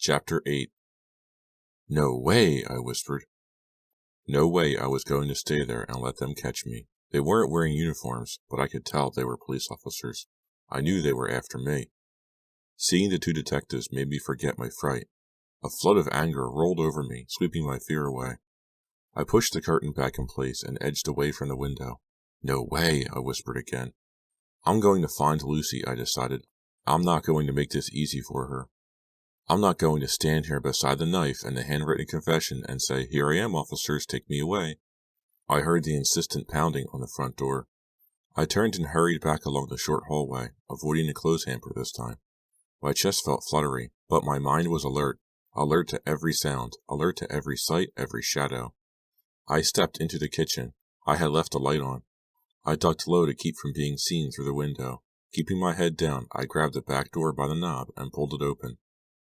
Chapter 8. "No way," I whispered. No way I was going to stay there and let them catch me. They weren't wearing uniforms, but I could tell they were police officers. I knew they were after me. Seeing the two detectives made me forget my fright. A flood of anger rolled over me, sweeping my fear away. I pushed the curtain back in place and edged away from the window. "No way," I whispered again. "I'm going to find Lucy," I decided. "I'm not going to make this easy for her. I'm not going to stand here beside the knife and the handwritten confession and say, 'Here I am, officers, take me away.'" I heard the insistent pounding on the front door. I turned and hurried back along the short hallway, avoiding the clothes hamper this time. My chest felt fluttery, but my mind was alert to every sound, alert to every sight, every shadow. I stepped into the kitchen. I had left the light on. I ducked low to keep from being seen through the window. Keeping my head down, I grabbed the back door by the knob and pulled it open.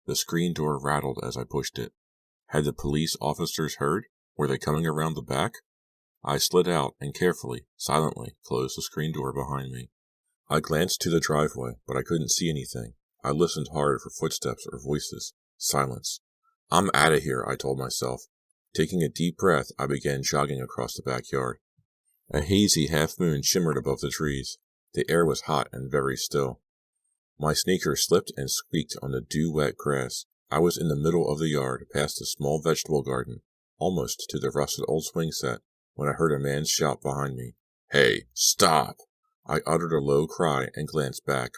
The screen door rattled as I pushed it. Had the police officers heard? Were they coming around the back? I slid out and carefully, silently, closed the screen door behind me. I glanced to the driveway, but I couldn't see anything. I listened hard for footsteps or voices. Silence. "I'm out of here," I told myself. Taking a deep breath, I began jogging across the backyard. A hazy half-moon shimmered above the trees. The air was hot and very still. My sneakers slipped and squeaked on the dew-wet grass. I was in the middle of the yard, past the small vegetable garden, almost to the rusted old swing set, when I heard a man's shout behind me. "Hey, stop!" I uttered a low cry and glanced back.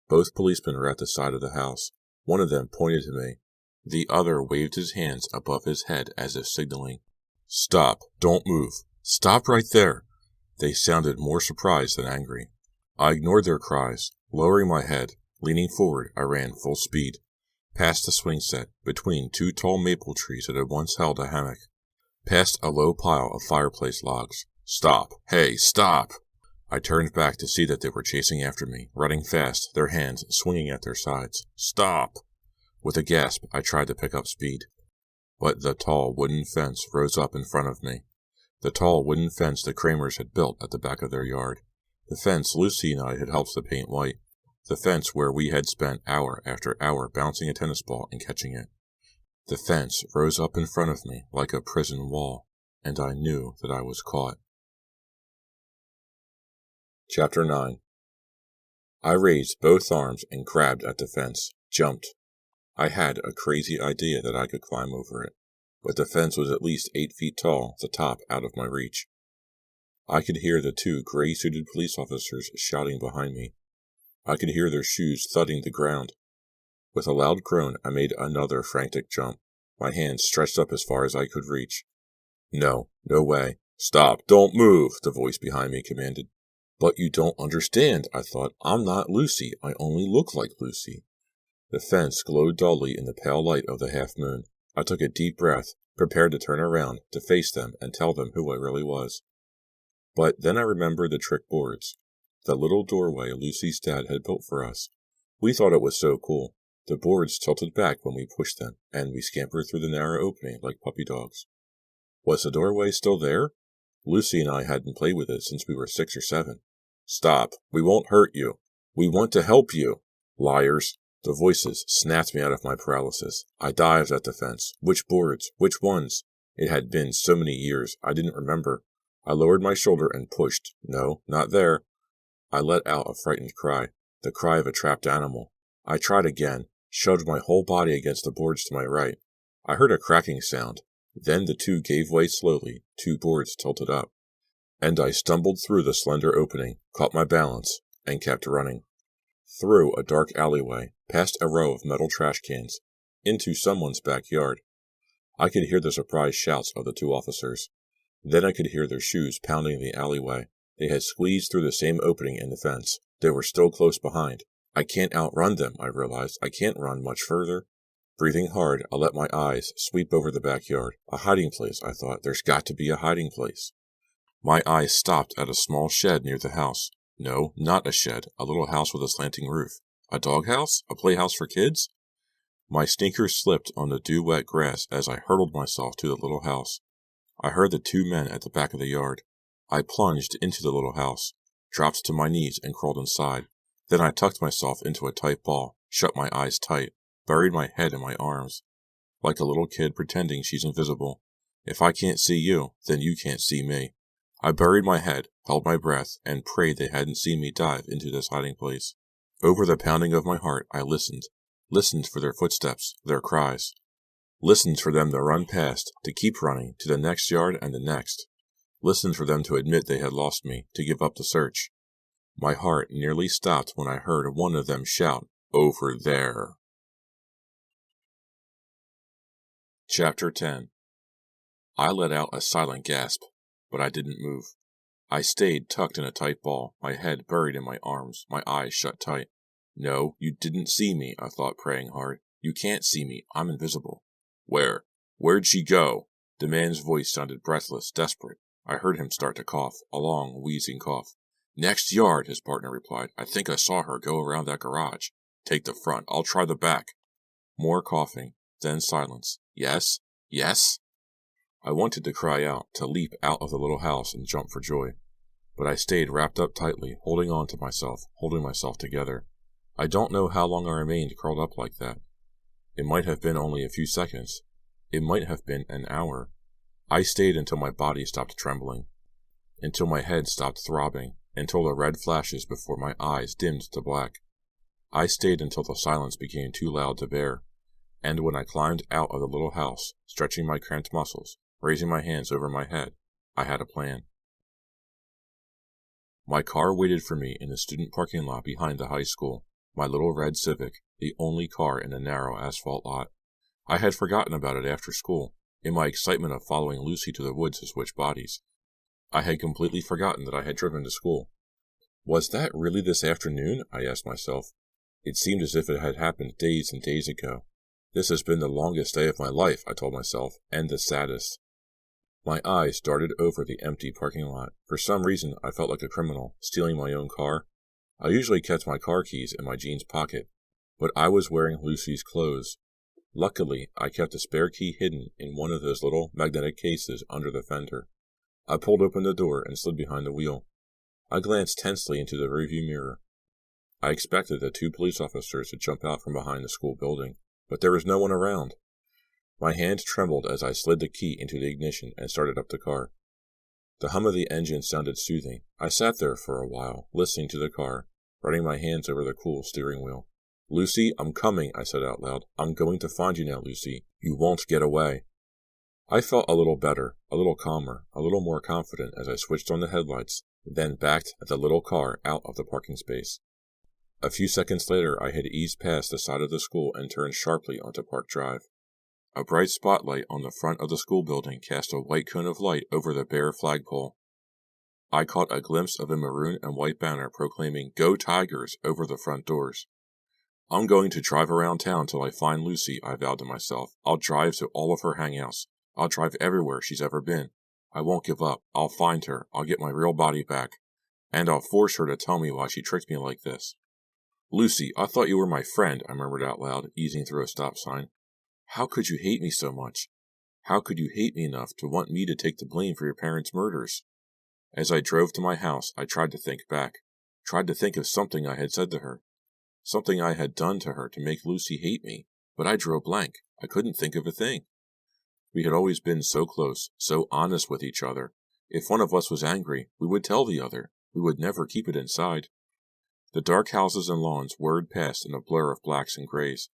Both policemen were at the side of the house. One of them pointed to me. The other waved his hands above his head as if signaling. "Stop! Don't move! Stop right there!" They sounded more surprised than angry. I ignored their cries. Lowering my head, leaning forward, I ran full speed. Past the swing set, between two tall maple trees that had once held a hammock. Past a low pile of fireplace logs. "Stop! Hey, stop!" I turned back to see that they were chasing after me, running fast, their hands swinging at their sides. "Stop!" With a gasp, I tried to pick up speed. But the tall wooden fence rose up in front of me. The tall wooden fence the Kramers had built at the back of their yard. The fence Lucy and I had helped to paint white. The fence where we had spent hour after hour bouncing a tennis ball and catching it. The fence rose up in front of me like a prison wall, and I knew that I was caught. Chapter 9. I raised both arms and grabbed at the fence, jumped. I had a crazy idea that I could climb over it, but the fence was at least 8 feet tall, the top out of my reach. I could hear the two gray-suited police officers shouting behind me. I could hear their shoes thudding the ground. With a loud groan, I made another frantic jump, my hands stretched up as far as I could reach. No way. "Stop, don't move," the voice behind me commanded. "But you don't understand," I thought. "I'm not Lucy. I only look like Lucy." The fence glowed dully in the pale light of the half-moon. I took a deep breath, prepared to turn around, to face them and tell them who I really was. But then I remembered the trick boards, the little doorway Lucy's dad had built for us. We thought it was so cool. The boards tilted back when we pushed them, and we scampered through the narrow opening like puppy dogs. Was the doorway still there? Lucy and I hadn't played with it since we were 6 or 7. "Stop! We won't hurt you. We want to help you." "Liars!" The voices snapped me out of my paralysis. I dived at the fence. Which boards? Which ones? It had been so many years, I didn't remember. I lowered my shoulder and pushed. No, not there. I let out a frightened cry, the cry of a trapped animal. I tried again, shoved my whole body against the boards to my right. I heard a cracking sound. Then the two gave way slowly, 2 boards tilted up. And I stumbled through the slender opening, caught my balance, and kept running. Through a dark alleyway, past a row of metal trash cans, into someone's backyard. I could hear the surprised shouts of the 2 officers. Then I could hear their shoes pounding the alleyway. They had squeezed through the same opening in the fence. They were still close behind. I can't outrun them, I realized. I can't run much further. Breathing hard, I let my eyes sweep over the backyard. A hiding place, I thought. There's got to be a hiding place. My eyes stopped at a small shed near the house. No, not a shed. A little house with a slanting roof. A doghouse? A playhouse for kids? My sneakers slipped on the dew-wet grass as I hurled myself to the little house. I heard the 2 men at the back of the yard. I plunged into the little house, dropped to my knees and crawled inside. Then I tucked myself into a tight ball, shut my eyes tight. buried my head in my arms, like a little kid pretending she's invisible. If I can't see you, then you can't see me. I buried my head, held my breath, and prayed they hadn't seen me dive into this hiding place. Over the pounding of my heart, I listened for their footsteps, their cries, listened for them to run past, to keep running, to the next yard and the next, listened for them to admit they had lost me, to give up the search. My heart nearly stopped when I heard one of them shout, "Over there!" Chapter 10. I let out a silent gasp, but I didn't move. I stayed tucked in a tight ball, my head buried in my arms, my eyes shut tight. No, you didn't see me, I thought, praying hard. You can't see me. I'm invisible. Where? Where'd she go? The man's voice sounded breathless, desperate. I heard him start to cough, a long, wheezing cough. Next yard, his partner replied. I think I saw her go around that garage. Take the front. I'll try the back. More coughing, then silence. Yes? Yes? I wanted to cry out, to leap out of the little house and jump for joy. But I stayed wrapped up tightly, holding on to myself, holding myself together. I don't know how long I remained curled up like that. It might have been only a few seconds. It might have been an hour. I stayed until my body stopped trembling, until my head stopped throbbing, until the red flashes before my eyes dimmed to black. I stayed until the silence became too loud to bear, and when I climbed out of the little house, stretching my cramped muscles, raising my hands over my head, I had a plan. My car waited for me in the student parking lot behind the high school, my little red Civic, the only car in a narrow asphalt lot. I had forgotten about it after school, in my excitement of following Lucy to the woods to switch bodies. I had completely forgotten that I had driven to school. Was that really this afternoon? I asked myself. It seemed as if it had happened days and days ago. This has been the longest day of my life, I told myself, and the saddest. My eyes darted over the empty parking lot. For some reason, I felt like a criminal, stealing my own car. I usually kept my car keys in my jeans pocket, but I was wearing Lucy's clothes. Luckily, I kept a spare key hidden in one of those little magnetic cases under the fender. I pulled open the door and slid behind the wheel. I glanced tensely into the rearview mirror. I expected the 2 police officers to jump out from behind the school building, but there was no one around. My hand trembled as I slid the key into the ignition and started up the car. The hum of the engine sounded soothing. I sat there for a while, listening to the car, running my hands over the cool steering wheel. Lucy, I'm coming, I said out loud. I'm going to find you now, Lucy. You won't get away. I felt a little better, a little calmer, a little more confident as I switched on the headlights, then backed the little car out of the parking space. A few seconds later, I had eased past the side of the school and turned sharply onto Park Drive. A bright spotlight on the front of the school building cast a white cone of light over the bare flagpole. I caught a glimpse of a maroon and white banner proclaiming "Go Tigers" over the front doors. I'm going to drive around town till I find Lucy, I vowed to myself. I'll drive to all of her hangouts. I'll drive everywhere she's ever been. I won't give up. I'll find her. I'll get my real body back. And I'll force her to tell me why she tricked me like this. Lucy, I thought you were my friend, I murmured out loud, easing through a stop sign. How could you hate me so much? How could you hate me enough to want me to take the blame for your parents' murders? As I drove to my house, I tried to think back, tried to think of something I had said to her, something I had done to her to make Lucy hate me, but I drew a blank. I couldn't think of a thing. We had always been so close, so honest with each other. If one of us was angry, we would tell the other. We would never keep it inside. The dark houses and lawns whirred past in a blur of blacks and grays.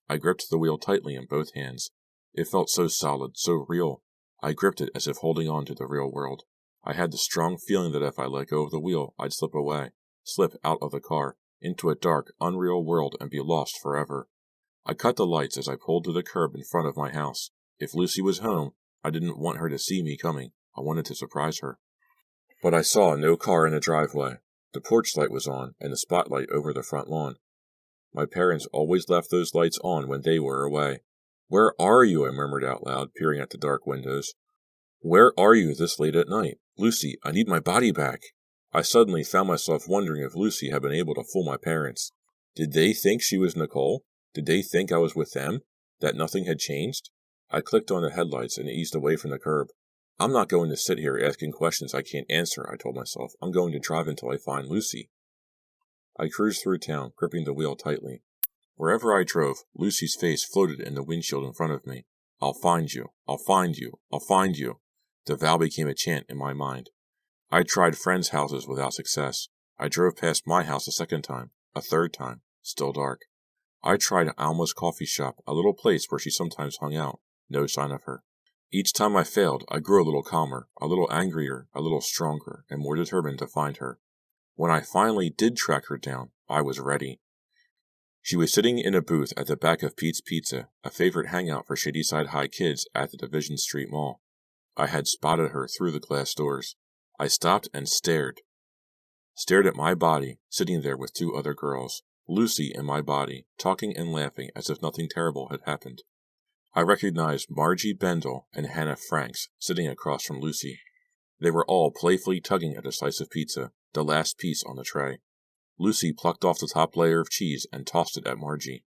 I gripped the wheel tightly in both hands. It felt so solid, so real. I gripped it as if holding on to the real world. I had the strong feeling that if I let go of the wheel, I'd slip away, slip out of the car, into a dark, unreal world and be lost forever. I cut the lights as I pulled to the curb in front of my house. If Lucy was home, I didn't want her to see me coming. I wanted to surprise her. But I saw no car in the driveway. The porch light was on, and the spotlight over the front lawn. My parents always left those lights on when they were away. Where are you? I murmured out loud, peering at the dark windows. Where are you this late at night? Lucy, I need my body back. I suddenly found myself wondering if Lucy had been able to fool my parents. Did they think she was Nicole? Did they think I was with them? That nothing had changed? I clicked on the headlights and eased away from the curb. I'm not going to sit here asking questions I can't answer, I told myself. I'm going to drive until I find Lucy. I cruised through town, gripping the wheel tightly. Wherever I drove, Lucy's face floated in the windshield in front of me. I'll find you. I'll find you. I'll find you. The vow became a chant in my mind. I tried friends' houses without success. I drove past my house a second time, a third time, still dark. I tried Alma's coffee shop, a little place where she sometimes hung out. No sign of her. Each time I failed, I grew a little calmer, a little angrier, a little stronger, and more determined to find her. When I finally did track her down, I was ready. She was sitting in a booth at the back of Pete's Pizza, a favorite hangout for Shadyside High kids at the Division Street Mall. I had spotted her through the glass doors. I stopped and stared at my body, sitting there with two other girls, Lucy and my body, talking and laughing as if nothing terrible had happened. I recognized Margie Bendel and Hannah Franks sitting across from Lucy. They were all playfully tugging at a slice of pizza, the last piece on the tray. Lucy plucked off the top layer of cheese and tossed it at Margie.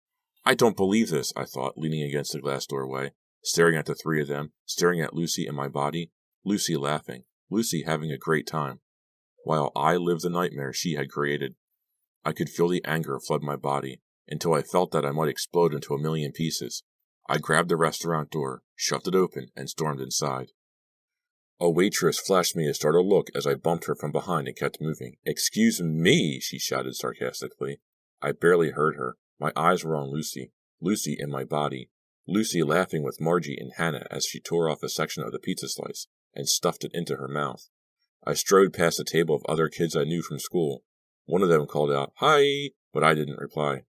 I don't believe this, I thought, leaning against the glass doorway, staring at the three of them, staring at Lucy and my body, Lucy laughing, Lucy having a great time, while I lived the nightmare she had created. I could feel the anger flood my body, until I felt that I might explode into a million pieces. I grabbed the restaurant door, shoved it open, and stormed inside. A waitress flashed me a startled look as I bumped her from behind and kept moving. "Excuse me," she shouted sarcastically. I barely heard her. My eyes were on Lucy, Lucy in my body, Lucy laughing with Margie and Hannah as she tore off a section of the pizza slice and stuffed it into her mouth. I strode past a table of other kids I knew from school. One of them called out, "Hi," but I didn't reply.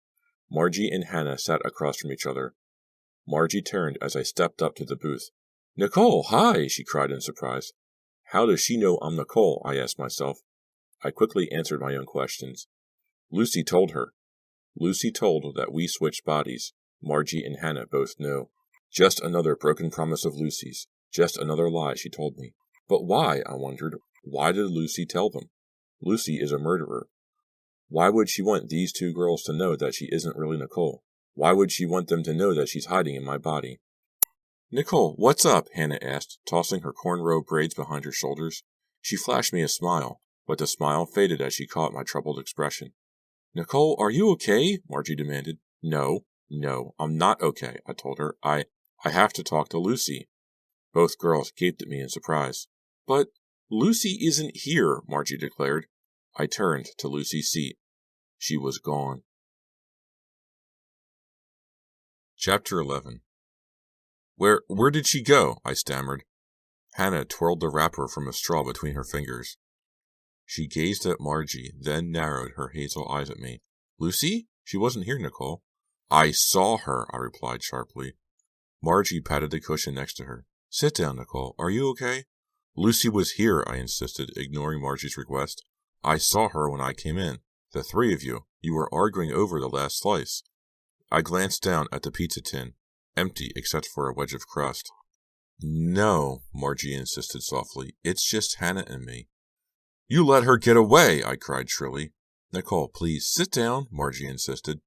Margie and Hannah sat across from each other. Margie turned as I stepped up to the booth. "Nicole, hi!" she cried in surprise. How does she know I'm Nicole? I asked myself. I quickly answered my own questions. Lucy told her. Lucy told that we switched bodies. Margie and Hannah both knew. Just another broken promise of Lucy's. Just another lie she told me. But why, I wondered. Why did Lucy tell them? Lucy is a murderer. Why would she want these two girls to know that she isn't really Nicole? Why would she want them to know that she's hiding in my body? "Nicole, what's up?" Hannah asked, tossing her cornrow braids behind her shoulders. She flashed me a smile, but the smile faded as she caught my troubled expression. "Nicole, are you okay?" Margie demanded. No, I'm not okay," I told her. I have to talk to Lucy." Both girls gaped at me in surprise. "But Lucy isn't here," Margie declared. I turned to Lucy's seat. She was gone. Chapter 11. Where did she go?" I stammered. Hannah twirled the wrapper from a straw between her fingers. She gazed at Margie, then narrowed her hazel eyes at me. "Lucy? She wasn't here, Nicole." "I saw her," I replied sharply. Margie patted the cushion next to her. "Sit down, Nicole. Are you okay?" "Lucy was here," I insisted, ignoring Margie's request. "I saw her when I came in. The three of you. You were arguing over the last slice." I glanced down at the pizza tin, empty except for a wedge of crust. "No," Margie insisted softly. "It's just Hannah and me." "You let her get away!" I cried shrilly. "Nicole, please, sit down," Margie insisted.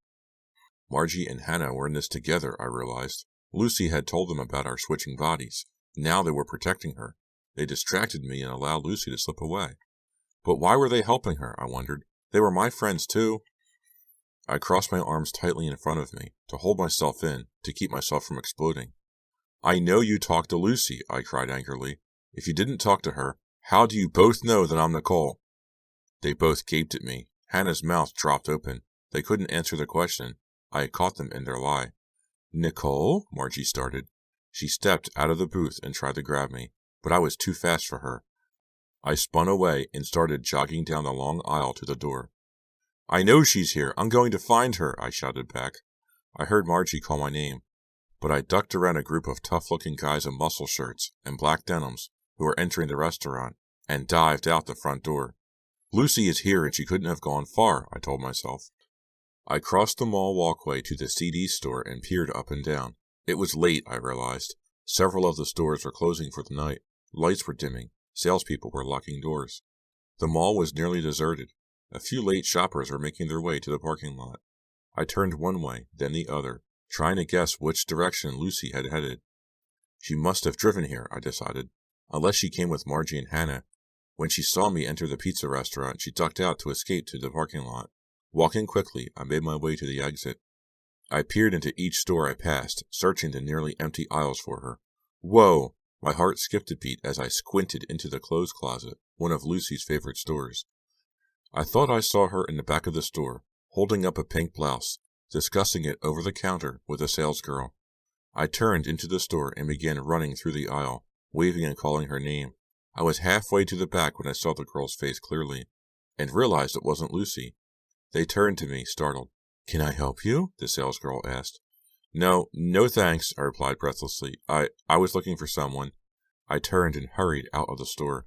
Margie and Hannah were in this together, I realized. Lucy had told them about our switching bodies. Now they were protecting her. They distracted me and allowed Lucy to slip away. But why were they helping her, I wondered. They were my friends, too. I crossed my arms tightly in front of me, to hold myself in, to keep myself from exploding. "I know you talked to Lucy," I cried angrily. "If you didn't talk to her, how do you both know that I'm Nicole?" They both gaped at me. Hannah's mouth dropped open. They couldn't answer the question. I had caught them in their lie. "Nicole?" Margie started. She stepped out of the booth and tried to grab me, but I was too fast for her. I spun away and started jogging down the long aisle to the door. "I know she's here. I'm going to find her," I shouted back. I heard Margie call my name, but I ducked around a group of tough-looking guys in muscle shirts and black denims who were entering the restaurant and dived out the front door. "Lucy is here and she couldn't have gone far," I told myself. I crossed the mall walkway to the CD store and peered up and down. It was late, I realized. Several of the stores were closing for the night. Lights were dimming. Salespeople were locking doors. The mall was nearly deserted. A few late shoppers were making their way to the parking lot. I turned one way, then the other, trying to guess which direction Lucy had headed. She must have driven here, I decided, unless she came with Margie and Hannah. When she saw me enter the pizza restaurant, she ducked out to escape to the parking lot. Walking quickly, I made my way to the exit. I peered into each store I passed, searching the nearly empty aisles for her. Whoa! My heart skipped a beat as I squinted into the clothes closet, one of Lucy's favorite stores. I thought I saw her in the back of the store, holding up a pink blouse, discussing it over the counter with a salesgirl. I turned into the store and began running through the aisle, waving and calling her name. I was halfway to the back when I saw the girl's face clearly, and realized it wasn't Lucy. They turned to me, startled. "Can I help you?" the salesgirl asked. No thanks, I replied breathlessly. I was looking for someone. I turned and hurried out of the store.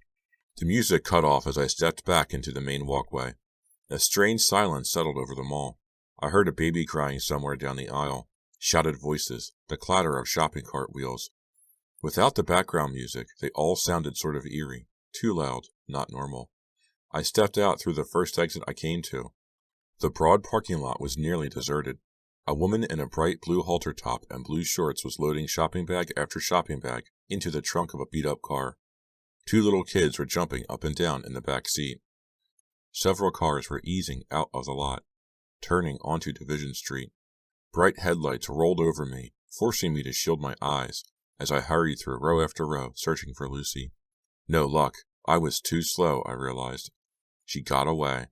The music cut off as I stepped back into the main walkway. A strange silence settled over the mall. I heard a baby crying somewhere down the aisle, shouted voices, the clatter of shopping cart wheels. Without the background music, they all sounded sort of eerie, too loud, not normal. I stepped out through the first exit I came to. The broad parking lot was nearly deserted. A woman in a bright blue halter top and blue shorts was loading shopping bag after shopping bag into the trunk of a beat-up car. 2 little kids were jumping up and down in the back seat. Several cars were easing out of the lot, turning onto Division Street. Bright headlights rolled over me, forcing me to shield my eyes as I hurried through row after row, searching for Lucy. No luck. I was too slow, I realized. She got away.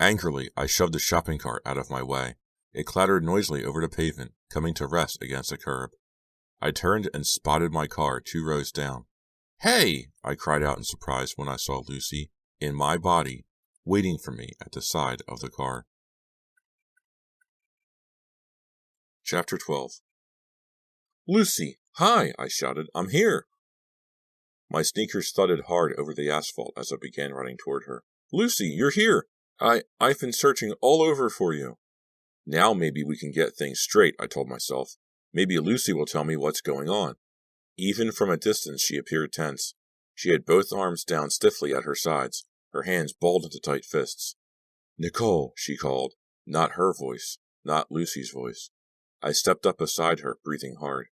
Angrily, I shoved the shopping cart out of my way. It clattered noisily over the pavement, coming to rest against a curb. I turned and spotted my car 2 rows down. "Hey!" I cried out in surprise when I saw Lucy, in my body, waiting for me at the side of the car. Chapter 12. "Lucy! Hi!" I shouted. "I'm here!" My sneakers thudded hard over the asphalt as I began running toward her. "Lucy, you're here! I've been searching all over for you." Now maybe we can get things straight, I told myself. Maybe Lucy will tell me what's going on. Even from a distance she appeared tense. She had both arms down stiffly at her sides, her hands balled into tight fists. "Nicole," she called. Not her voice, not Lucy's voice. I stepped up beside her, breathing hard.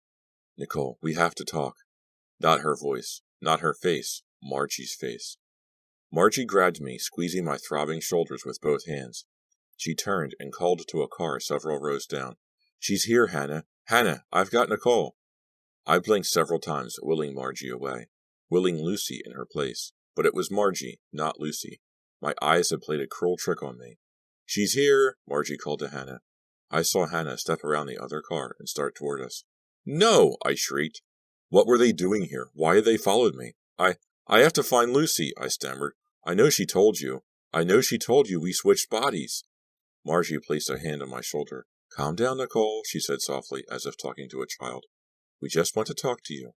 "Nicole, we have to talk." Not her voice, not her face, Margie's face. Margie grabbed me, squeezing my throbbing shoulders with both hands. She turned and called to a car several rows down. "She's here, Hannah. Hannah, I've got Nicole." I blinked several times, willing Margie away, willing Lucy in her place. But it was Margie, not Lucy. My eyes had played a cruel trick on me. "She's here," Margie called to Hannah. I saw Hannah step around the other car and start toward us. "No!" I shrieked. What were they doing here? Why had they followed me? I have to find Lucy," I stammered. I know she told you we switched bodies." Margie placed a hand on my shoulder. "Calm down, Nicole," she said softly, as if talking to a child. "We just want to talk to you.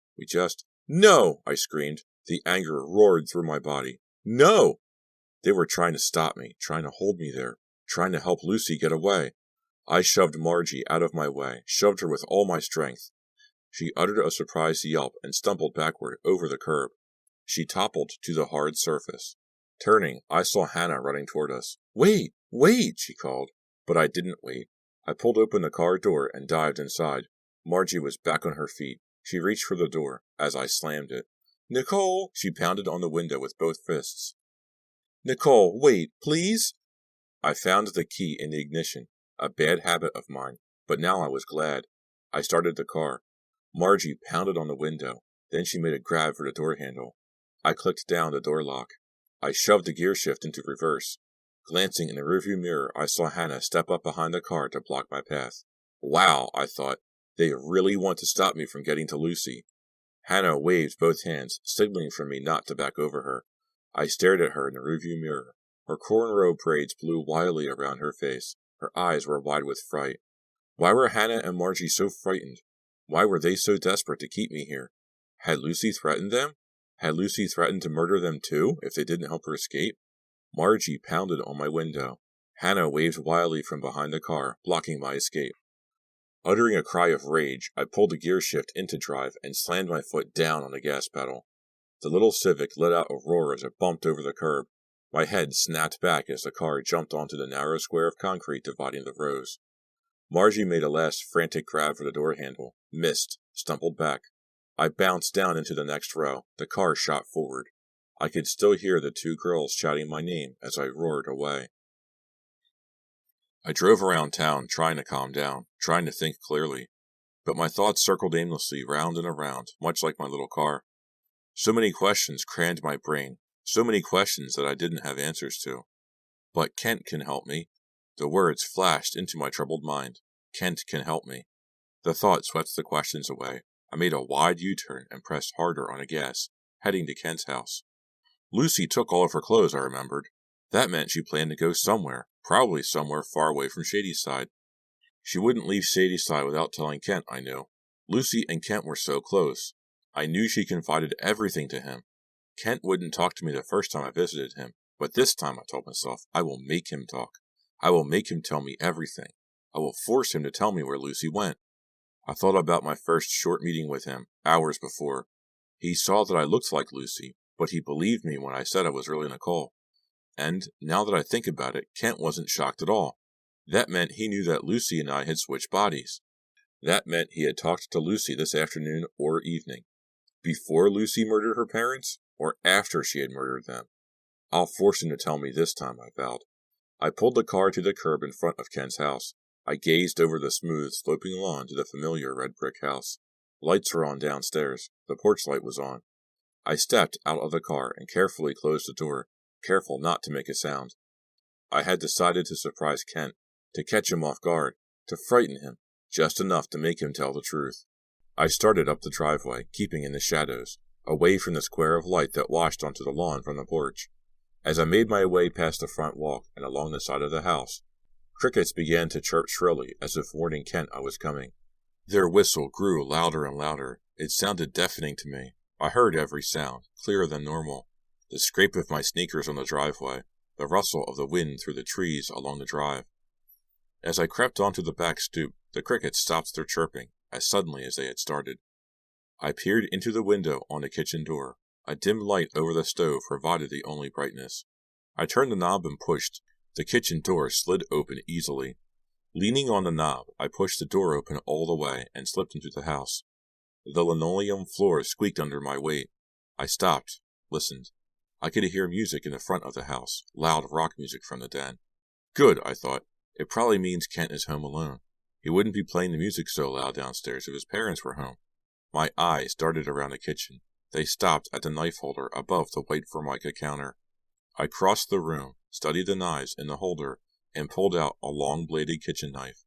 "No!" I screamed. The anger roared through my body. "No!" They were trying to stop me, trying to hold me there, trying to help Lucy get away. I shoved Margie out of my way, shoved her with all my strength. She uttered a surprised yelp and stumbled backward over the curb. She toppled to the hard surface. Turning, I saw Hannah running toward us. Wait, she called. But I didn't wait. I pulled open the car door and dived inside. Margie was back on her feet. She reached for the door, as I slammed it. "Nicole!" She pounded on the window with both fists. "Nicole, wait, please!" I found the key in the ignition, a bad habit of mine, but now I was glad. I started the car. Margie pounded on the window, then she made a grab for the door handle. I clicked down the door lock. I shoved the gear shift into reverse. Glancing in the rearview mirror, I saw Hannah step up behind the car to block my path. Wow, I thought, they really want to stop me from getting to Lucy. Hannah waved both hands, signaling for me not to back over her. I stared at her in the rearview mirror. Her cornrow braids blew wildly around her face. Her eyes were wide with fright. Why were Hannah and Margie so frightened? Why were they so desperate to keep me here? Had Lucy threatened them? Had Lucy threatened to murder them too, if they didn't help her escape? Margie pounded on my window. Hannah waved wildly from behind the car, blocking my escape. Uttering a cry of rage, I pulled the gear shift into drive and slammed my foot down on the gas pedal. The little Civic let out a roar as it bumped over the curb. My head snapped back as the car jumped onto the narrow square of concrete dividing the rows. Margie made a last frantic grab for the door handle, missed, stumbled back. I bounced down into the next row. The car shot forward. I could still hear the 2 girls shouting my name as I roared away. I drove around town, trying to calm down, trying to think clearly. But my thoughts circled aimlessly round and around, much like my little car. So many questions crammed my brain, so many questions that I didn't have answers to. But Kent can help me. The words flashed into my troubled mind. Kent can help me. The thought swept the questions away. I made a wide U-turn and pressed harder on the gas, heading to Kent's house. Lucy took all of her clothes, I remembered. That meant she planned to go somewhere, probably somewhere far away from Shadyside. She wouldn't leave Shadyside without telling Kent, I knew. Lucy and Kent were so close. I knew she confided everything to him. Kent wouldn't talk to me the first time I visited him, but this time, I told myself, I will make him talk. I will make him tell me everything. I will force him to tell me where Lucy went. I thought about my first short meeting with him, hours before. He saw that I looked like Lucy, but he believed me when I said I was really Nicole. And, now that I think about it, Kent wasn't shocked at all. That meant he knew that Lucy and I had switched bodies. That meant he had talked to Lucy this afternoon or evening. Before Lucy murdered her parents, or after she had murdered them? I'll force him to tell me this time, I vowed. I pulled the car to the curb in front of Kent's house. I gazed over the smooth, sloping lawn to the familiar red brick house. Lights were on downstairs. The porch light was on. I stepped out of the car and carefully closed the door, careful not to make a sound. I had decided to surprise Kent, to catch him off guard, to frighten him, just enough to make him tell the truth. I started up the driveway, keeping in the shadows, away from the square of light that washed onto the lawn from the porch. As I made my way past the front walk and along the side of the house, crickets began to chirp shrilly as if warning Kent I was coming. Their whistle grew louder and louder. It sounded deafening to me. I heard every sound, clearer than normal. The scrape of my sneakers on the driveway, the rustle of the wind through the trees along the drive. As I crept onto the back stoop, the crickets stopped their chirping, as suddenly as they had started. I peered into the window on the kitchen door. A dim light over the stove provided the only brightness. I turned the knob and pushed. The kitchen door slid open easily. Leaning on the knob, I pushed the door open all the way and slipped into the house. The linoleum floor squeaked under my weight. I stopped, listened. I could hear music in the front of the house, loud rock music from the den. Good, I thought. It probably means Kent is home alone. He wouldn't be playing the music so loud downstairs if his parents were home. My eyes darted around the kitchen. They stopped at the knife holder above the white formica counter. I crossed the room, studied the knives in the holder, and pulled out a long-bladed kitchen knife.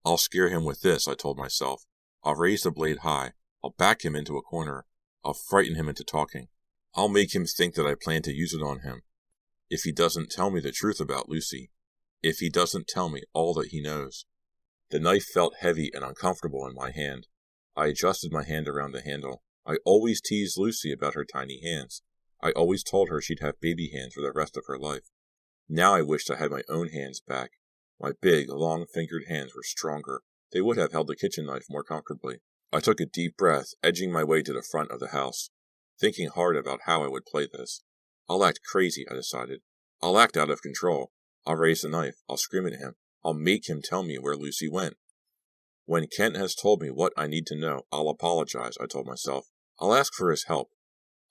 I'll scare him with this, I told myself. I'll raise the blade high. I'll back him into a corner. I'll frighten him into talking. I'll make him think that I plan to use it on him. If he doesn't tell me the truth about Lucy. If he doesn't tell me all that he knows. The knife felt heavy and uncomfortable in my hand. I adjusted my hand around the handle. I always teased Lucy about her tiny hands. I always told her she'd have baby hands for the rest of her life. Now I wished I had my own hands back. My big, long-fingered hands were stronger. They would have held the kitchen knife more comfortably. I took a deep breath, edging my way to the front of the house, thinking hard about how I would play this. I'll act crazy, I decided. I'll act out of control. I'll raise the knife. I'll scream at him. I'll make him tell me where Lucy went. When Kent has told me what I need to know, I'll apologize, I told myself. I'll ask for his help.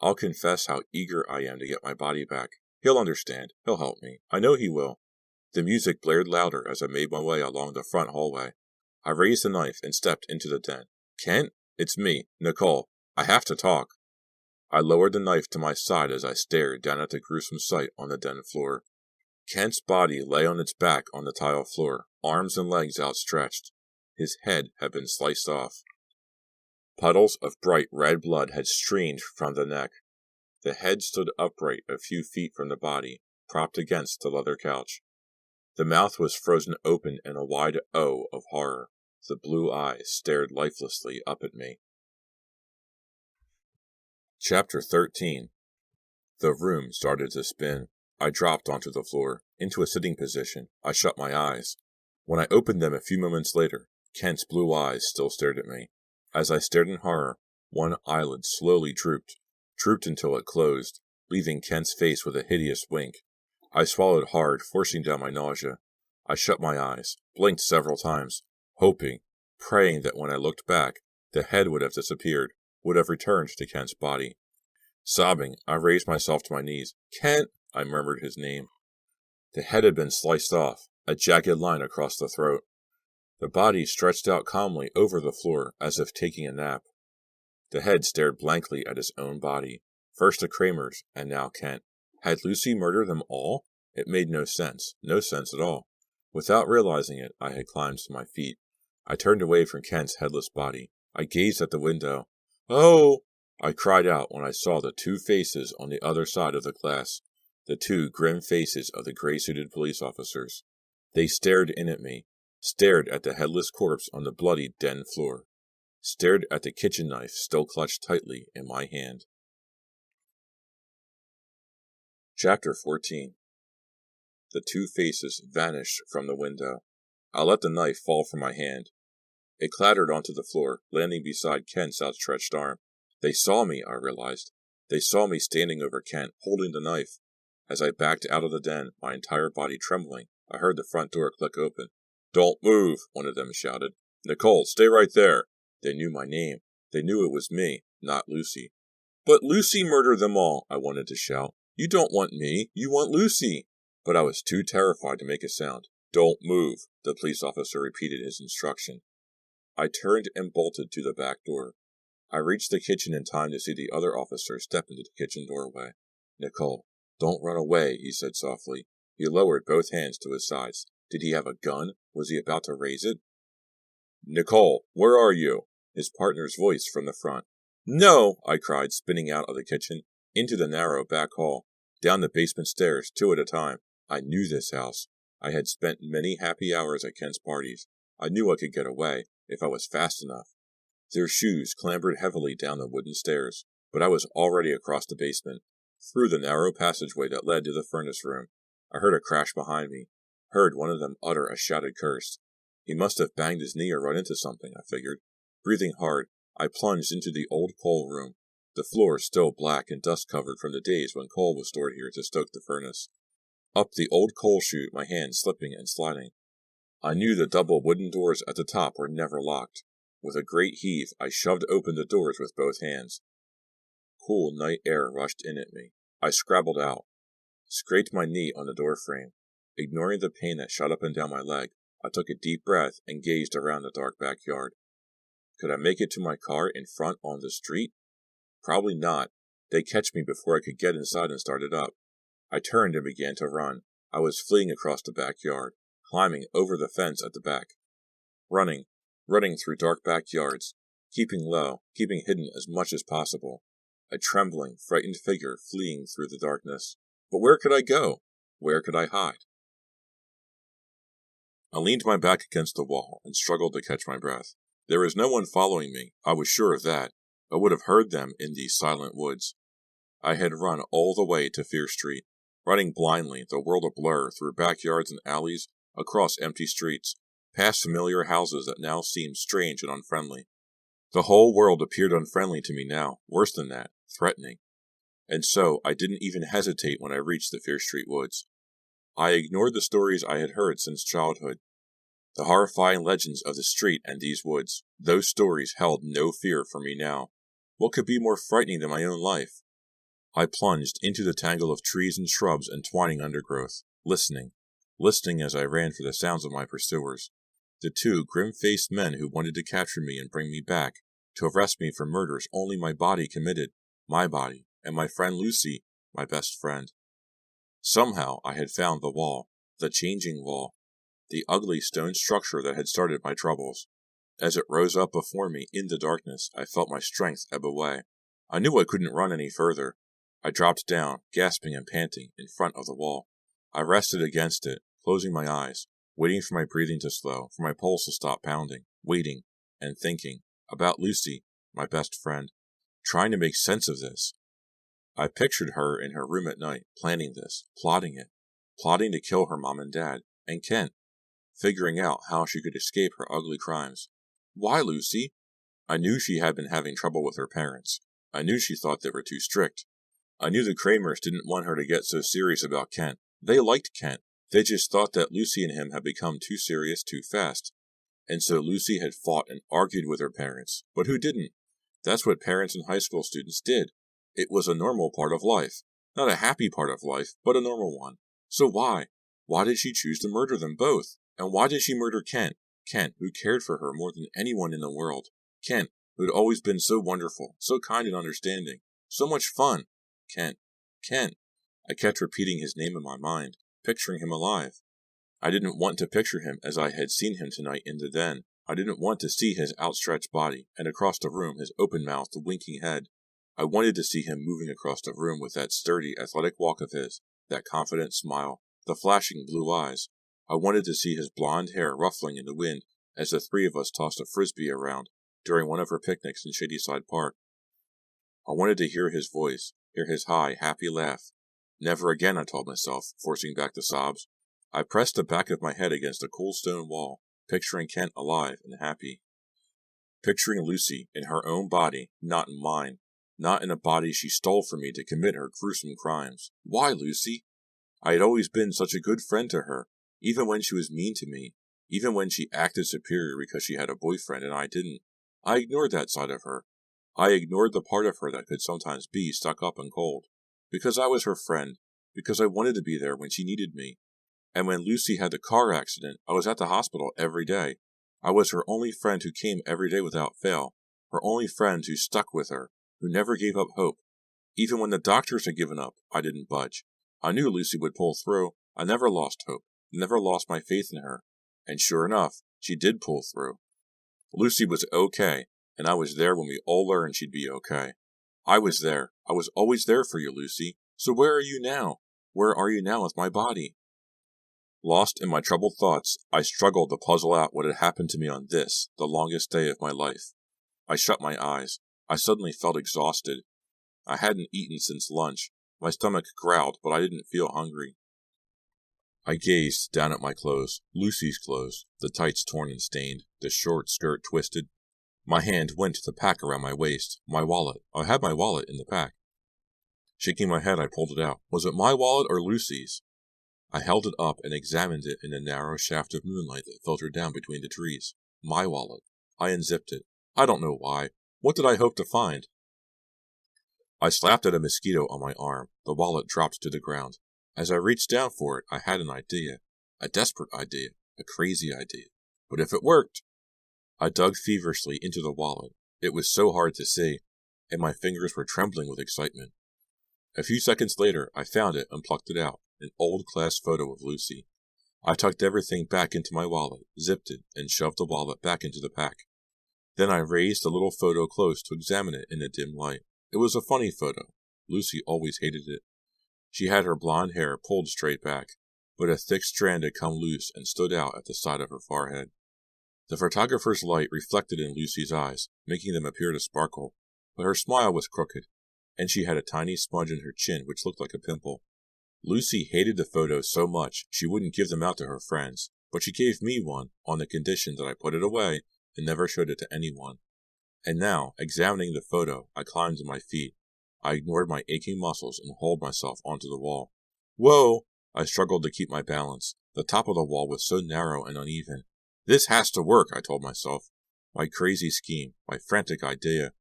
I'll confess how eager I am to get my body back. He'll understand. He'll help me. I know he will. The music blared louder as I made my way along the front hallway. I raised the knife and stepped into the den. Kent? It's me, Nicole. I have to talk. I lowered the knife to my side as I stared down at the gruesome sight on the den floor. Kent's body lay on its back on the tile floor, arms and legs outstretched. His head had been sliced off. Puddles of bright red blood had streamed from the neck. The head stood upright a few feet from the body, propped against the leather couch. The mouth was frozen open in a wide O of horror. The blue eyes stared lifelessly up at me. Chapter 13. The room started to spin. I dropped onto the floor, into a sitting position. I shut my eyes. When I opened them a few moments later, Kent's blue eyes still stared at me. As I stared in horror, one eyelid slowly drooped until it closed, leaving Kent's face with a hideous wink. I swallowed hard, forcing down my nausea. I shut my eyes, blinked several times, hoping, praying that when I looked back, the head would have disappeared, would have returned to Kent's body. Sobbing, I raised myself to my knees. Kent! I murmured his name. The head had been sliced off. a jagged line across the throat. The body stretched out calmly over the floor as if taking a nap. The head stared blankly at its own body, first the Kramers and now Kent. Had Lucy murdered them all? It made no sense at all. Without realizing it, I had climbed to my feet. I turned away from Kent's headless body. I gazed at the window. "Oh!" I cried out when I saw the two faces on the other side of the glass, the two grim faces of the gray-suited police officers. They stared in at me, stared at the headless corpse on the bloody den floor, stared at the kitchen knife still clutched tightly in my hand. Chapter 14. The two faces vanished from the window. I let the knife fall from my hand. It clattered onto the floor, landing beside Kent's outstretched arm. They saw me, I realized. They saw me standing over Kent, holding the knife. As I backed out of the den, my entire body trembling, I heard the front door click open. "Don't move," one of them shouted. "Nicole, stay right there." They knew my name. They knew it was me, not Lucy. "But Lucy murdered them all," I wanted to shout. "You don't want me, you want Lucy." But I was too terrified to make a sound. "Don't move," the police officer repeated his instruction. I turned and bolted to the back door. I reached the kitchen in time to see the other officer step into the kitchen doorway. "Nicole, don't run away," he said softly. He lowered both hands to his sides. Did he have a gun? Was he about to raise it? "Nicole, where are you?" His partner's voice from the front. "No!" I cried, spinning out of the kitchen, into the narrow back hall, down the basement stairs, two at a time. I knew this house. I had spent many happy hours at Kent's parties. I knew I could get away, if I was fast enough. Their shoes clambered heavily down the wooden stairs, but I was already across the basement, through the narrow passageway that led to the furnace room. I heard a crash behind me, heard one of them utter a shouted curse. He must have banged his knee or run into something, I figured. Breathing hard, I plunged into the old coal room, the floor still black and dust-covered from the days when coal was stored here to stoke the furnace. Up the old coal chute, my hands slipping and sliding. I knew the double wooden doors at the top were never locked. With a great heave, I shoved open the doors with both hands. Cool night air rushed in at me. I scrabbled out, scraped my knee on the door frame. Ignoring the pain that shot up and down my leg, I took a deep breath and gazed around the dark backyard. Could I make it to my car in front on the street? Probably not. They'd catch me before I could get inside and start it up. I turned and began to run. I was fleeing across the backyard, climbing over the fence at the back. Running through dark backyards, keeping low, keeping hidden as much as possible. A trembling, frightened figure fleeing through the darkness. But where could I go? Where could I hide? I leaned my back against the wall and struggled to catch my breath. There was no one following me, I was sure of that. I would have heard them in these silent woods. I had run all the way to Fear Street, running blindly, the world a blur, through backyards and alleys, across empty streets, past familiar houses that now seemed strange and unfriendly. The whole world appeared unfriendly to me now, worse than that, threatening. And so I didn't even hesitate when I reached the Fear Street woods. I ignored the stories I had heard since childhood. The horrifying legends of the street and these woods. Those stories held no fear for me now. What could be more frightening than my own life? I plunged into the tangle of trees and shrubs and twining undergrowth, listening as I ran for the sounds of my pursuers. The two grim-faced men who wanted to capture me and bring me back, to arrest me for murders only my body committed, my body, and my friend Lucy, my best friend. Somehow I had found the wall, the changing wall, the ugly stone structure that had started my troubles. As it rose up before me in the darkness, I felt my strength ebb away. I knew I couldn't run any further. I dropped down, gasping and panting, in front of the wall. I rested against it, closing my eyes, waiting for my breathing to slow, for my pulse to stop pounding, waiting, and thinking, about Lucy, my best friend, trying to make sense of this. I pictured her in her room at night, planning this, plotting it, plotting to kill her mom and dad, and Kent, figuring out how she could escape her ugly crimes. Why Lucy? I knew she had been having trouble with her parents. I knew she thought they were too strict. I knew the Kramers didn't want her to get so serious about Kent. They liked Kent. They just thought that Lucy and him had become too serious too fast. And so Lucy had fought and argued with her parents. But who didn't? That's what parents and high school students did. It was a normal part of life. Not a happy part of life, but a normal one. So why? Why did she choose to murder them both? And why did she murder Kent? Kent, who cared for her more than anyone in the world. Kent, who had always been so wonderful, so kind and understanding, so much fun. Kent, Kent. I kept repeating his name in my mind, picturing him alive. I didn't want to picture him as I had seen him tonight in the den. I didn't want to see his outstretched body, and across the room his open-mouthed, winking head. I wanted to see him moving across the room with that sturdy, athletic walk of his, that confident smile, the flashing blue eyes. I wanted to see his blonde hair ruffling in the wind as the three of us tossed a frisbee around during one of our picnics in Shadyside Park. I wanted to hear his voice, hear his high, happy laugh. Never again, I told myself, forcing back the sobs. I pressed the back of my head against a cool stone wall, picturing Kent alive and happy. Picturing Lucy in her own body, not in mine. Not in a body she stole from me to commit her gruesome crimes. Why, Lucy? I had always been such a good friend to her, even when she was mean to me, even when she acted superior because she had a boyfriend and I didn't. I ignored that side of her. I ignored the part of her that could sometimes be stuck up and cold. Because I was her friend, because I wanted to be there when she needed me. And when Lucy had the car accident, I was at the hospital every day. I was her only friend who came every day without fail, her only friend who stuck with her, who never gave up hope. Even when the doctors had given up, I didn't budge. I knew Lucy would pull through. I never lost hope, never lost my faith in her. And sure enough, she did pull through. Lucy was okay, and I was there when we all learned she'd be okay. I was there. I was always there for you, Lucy. So where are you now? Where are you now with my body? Lost in my troubled thoughts, I struggled to puzzle out what had happened to me on this, the longest day of my life. I shut my eyes. I suddenly felt exhausted. I hadn't eaten since lunch. My stomach growled, but I didn't feel hungry. I gazed down at my clothes, Lucy's clothes, the tights torn and stained, the short skirt twisted. My hand went to the pack around my waist, my wallet. I had my wallet in the pack. Shaking my head, I pulled it out. Was it my wallet or Lucy's? I held it up and examined it in the narrow shaft of moonlight that filtered down between the trees. My wallet. I unzipped it. I don't know why. What did I hope to find? I slapped at a mosquito on my arm. The wallet dropped to the ground. As I reached down for it, I had an idea. A desperate idea. A crazy idea. But if it worked... I dug feverishly into the wallet. It was so hard to see, and my fingers were trembling with excitement. A few seconds later, I found it and plucked it out, an old class photo of Lucy. I tucked everything back into my wallet, zipped it, and shoved the wallet back into the pack. Then I raised the little photo close to examine it in the dim light. It was a funny photo. Lucy always hated it. She had her blonde hair pulled straight back, but a thick strand had come loose and stood out at the side of her forehead. The photographer's light reflected in Lucy's eyes, making them appear to sparkle, but her smile was crooked, and she had a tiny smudge in her chin which looked like a pimple. Lucy hated the photos so much she wouldn't give them out to her friends, but she gave me one on the condition that I put it away and never showed it to anyone. And now, examining the photo, I climbed to my feet. I ignored my aching muscles and hauled myself onto the wall. Whoa! I struggled to keep my balance. The top of the wall was so narrow and uneven. This has to work, I told myself. My crazy scheme, my frantic idea,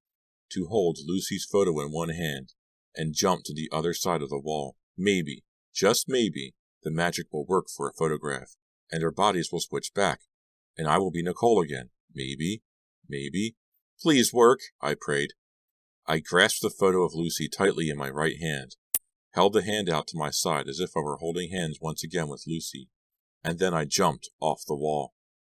to hold Lucy's photo in one hand and jump to the other side of the wall. Maybe, just maybe, the magic will work for a photograph, and our bodies will switch back, and I will be Nicole again. Maybe. Please work, I prayed. I grasped the photo of Lucy tightly in my right hand, held the hand out to my side as if I were holding hands once again with Lucy, and then I jumped off the wall.